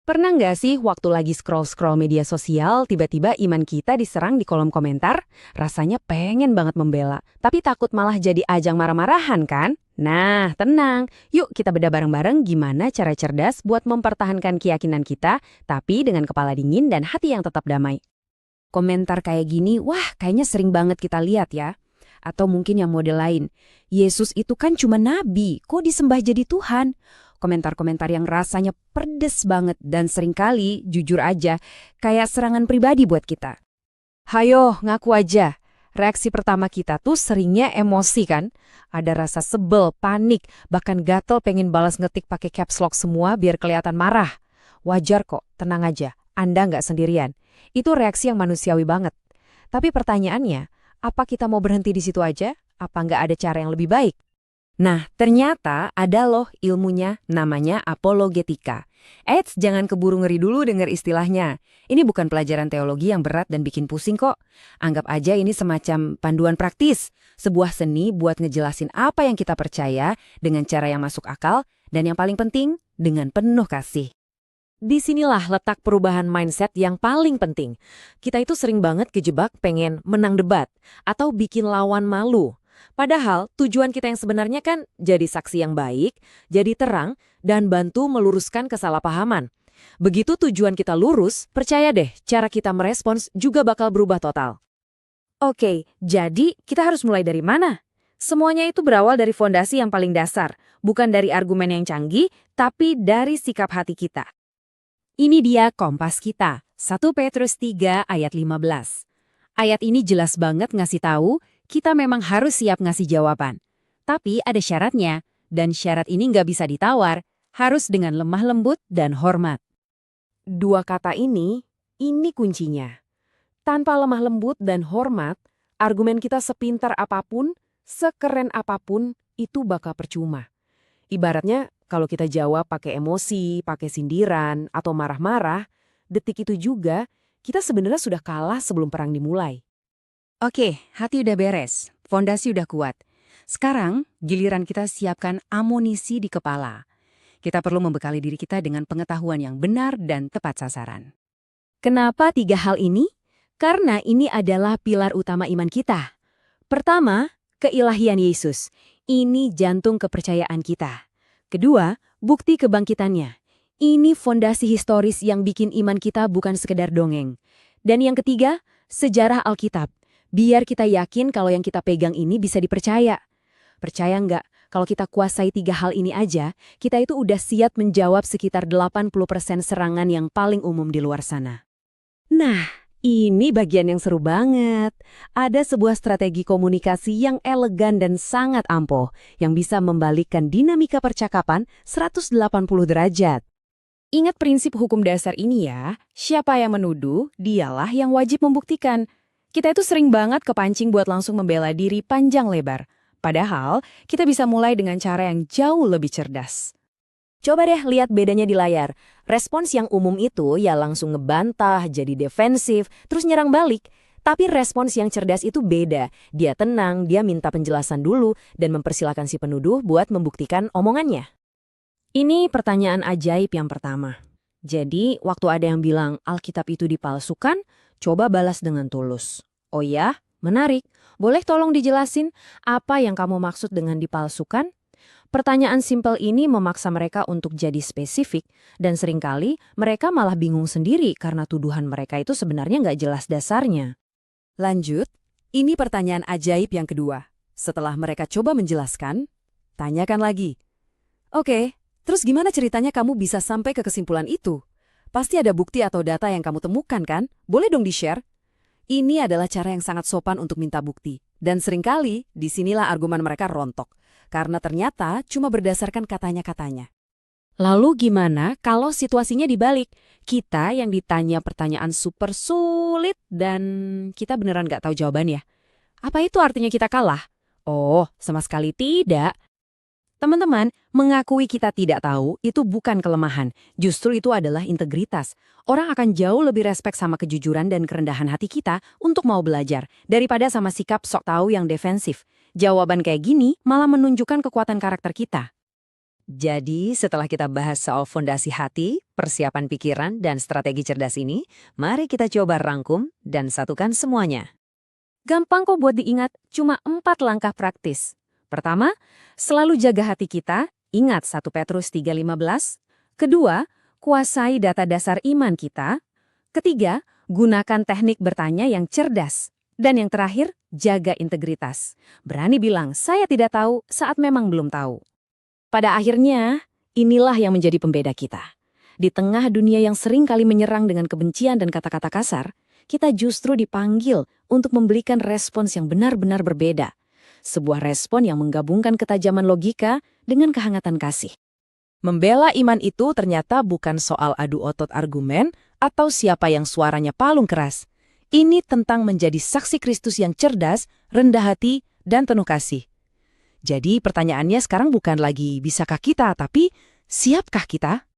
Pernah nggak sih waktu lagi scroll-scroll media sosial, tiba-tiba iman kita diserang di kolom komentar? Rasanya pengen banget membela, tapi takut malah jadi ajang marah-marahan kan? Nah, tenang. Yuk kita bedah bareng-bareng gimana cara cerdas buat mempertahankan keyakinan kita, tapi dengan kepala dingin dan hati yang tetap damai. Komentar kayak gini, wah kayaknya sering banget kita lihat ya. Atau mungkin yang model lain. Yesus itu kan cuma nabi, kok disembah jadi Tuhan? Komentar-komentar yang rasanya pedes banget dan seringkali, jujur aja, kayak serangan pribadi buat kita. Hayo, ngaku aja. Reaksi pertama kita tuh seringnya emosi kan? Ada rasa sebel, panik, bahkan gatel pengen balas ngetik pakai caps lock semua biar kelihatan marah. Wajar kok, tenang aja. Anda nggak sendirian. Itu reaksi yang manusiawi banget. Tapi pertanyaannya, apa kita mau berhenti di situ aja? Apa nggak ada cara yang lebih baik? Nah, ternyata ada loh ilmunya, namanya apologetika. Eits, jangan keburu ngeri dulu dengar istilahnya. Ini bukan pelajaran teologi yang berat dan bikin pusing kok. Anggap aja ini semacam panduan praktis, sebuah seni buat ngejelasin apa yang kita percaya dengan cara yang masuk akal, dan yang paling penting, dengan penuh kasih. Disinilah letak perubahan mindset yang paling penting. Kita itu sering banget kejebak pengen menang debat atau bikin lawan malu. Padahal tujuan kita yang sebenarnya kan jadi saksi yang baik, jadi terang, dan bantu meluruskan kesalahpahaman. Begitu tujuan kita lurus, percaya deh cara kita merespons juga bakal berubah total. Oke, jadi kita harus mulai dari mana? Semuanya itu berawal dari fondasi yang paling dasar, bukan dari argumen yang canggih, tapi dari sikap hati kita. Ini dia kompas kita, 1 Petrus 3 ayat 15. Ayat ini jelas banget ngasih tahu kita memang harus siap ngasih jawaban. Tapi ada syaratnya, dan syarat ini nggak bisa ditawar, harus dengan lemah lembut dan hormat. Dua kata ini kuncinya. Tanpa lemah lembut dan hormat, argumen kita sepintar apapun, sekeren apapun, itu bakal percuma. Ibaratnya, kalau kita jawab pakai emosi, pakai sindiran, atau marah-marah, detik itu juga kita sebenarnya sudah kalah sebelum perang dimulai. Oke, hati udah beres, fondasi udah kuat. Sekarang, giliran kita siapkan amunisi di kepala. Kita perlu membekali diri kita dengan pengetahuan yang benar dan tepat sasaran. Kenapa 3 hal ini? Karena ini adalah pilar utama iman kita. Pertama, keilahian Yesus. Ini jantung kepercayaan kita. Kedua, bukti kebangkitannya. Ini fondasi historis yang bikin iman kita bukan sekedar dongeng. Dan yang ketiga, sejarah Alkitab. Biar kita yakin kalau yang kita pegang ini bisa dipercaya. Percaya nggak, kalau kita kuasai 3 hal ini aja, kita itu udah siap menjawab sekitar 80% serangan yang paling umum di luar sana. Nah, ini bagian yang seru banget. Ada sebuah strategi komunikasi yang elegan dan sangat ampuh, yang bisa membalikkan dinamika percakapan 180 derajat. Ingat prinsip hukum dasar ini ya, siapa yang menuduh, dialah yang wajib membuktikan. Kita itu sering banget kepancing buat langsung membela diri panjang lebar. Padahal, kita bisa mulai dengan cara yang jauh lebih cerdas. Coba deh lihat bedanya di layar. Respons yang umum itu ya langsung ngebantah, jadi defensif, terus nyerang balik. Tapi respons yang cerdas itu beda. Dia tenang, dia minta penjelasan dulu, dan mempersilahkan si penuduh buat membuktikan omongannya. Ini pertanyaan ajaib yang pertama. Jadi, waktu ada yang bilang Alkitab itu dipalsukan, coba balas dengan tulus. Oh ya? Menarik. Boleh tolong dijelasin apa yang kamu maksud dengan dipalsukan? Pertanyaan simpel ini memaksa mereka untuk jadi spesifik, dan seringkali mereka malah bingung sendiri karena tuduhan mereka itu sebenarnya nggak jelas dasarnya. Lanjut, ini pertanyaan ajaib yang kedua. Setelah mereka coba menjelaskan, tanyakan lagi. Oke, terus gimana ceritanya kamu bisa sampai ke kesimpulan itu? Pasti ada bukti atau data yang kamu temukan kan? Boleh dong di-share? Ini adalah cara yang sangat sopan untuk minta bukti. Dan seringkali, disinilah argumen mereka rontok. Karena ternyata cuma berdasarkan katanya-katanya. Lalu gimana kalau situasinya dibalik? Kita yang ditanya pertanyaan super sulit dan kita beneran nggak tahu jawabannya. Apa itu artinya kita kalah? Oh, sama sekali tidak. Teman-teman, mengakui kita tidak tahu itu bukan kelemahan. Justru itu adalah integritas. Orang akan jauh lebih respek sama kejujuran dan kerendahan hati kita untuk mau belajar, daripada sama sikap sok tahu yang defensif. Jawaban kayak gini malah menunjukkan kekuatan karakter kita. Jadi, setelah kita bahas soal fondasi hati, persiapan pikiran, dan strategi cerdas ini, mari kita coba rangkum dan satukan semuanya. Gampang kok buat diingat, cuma 4 langkah praktis. Pertama, selalu jaga hati kita, ingat 1 Petrus 3:15. Kedua, kuasai data dasar iman kita. Ketiga, gunakan teknik bertanya yang cerdas. Dan yang terakhir, jaga integritas. Berani bilang, saya tidak tahu saat memang belum tahu. Pada akhirnya, inilah yang menjadi pembeda kita. Di tengah dunia yang sering kali menyerang dengan kebencian dan kata-kata kasar, kita justru dipanggil untuk memberikan respons yang benar-benar berbeda. Sebuah respon yang menggabungkan ketajaman logika dengan kehangatan kasih. Membela iman itu ternyata bukan soal adu otot argumen atau siapa yang suaranya paling keras. Ini tentang menjadi saksi Kristus yang cerdas, rendah hati, dan penuh kasih. Jadi pertanyaannya sekarang bukan lagi bisakah kita, tapi siapkah kita?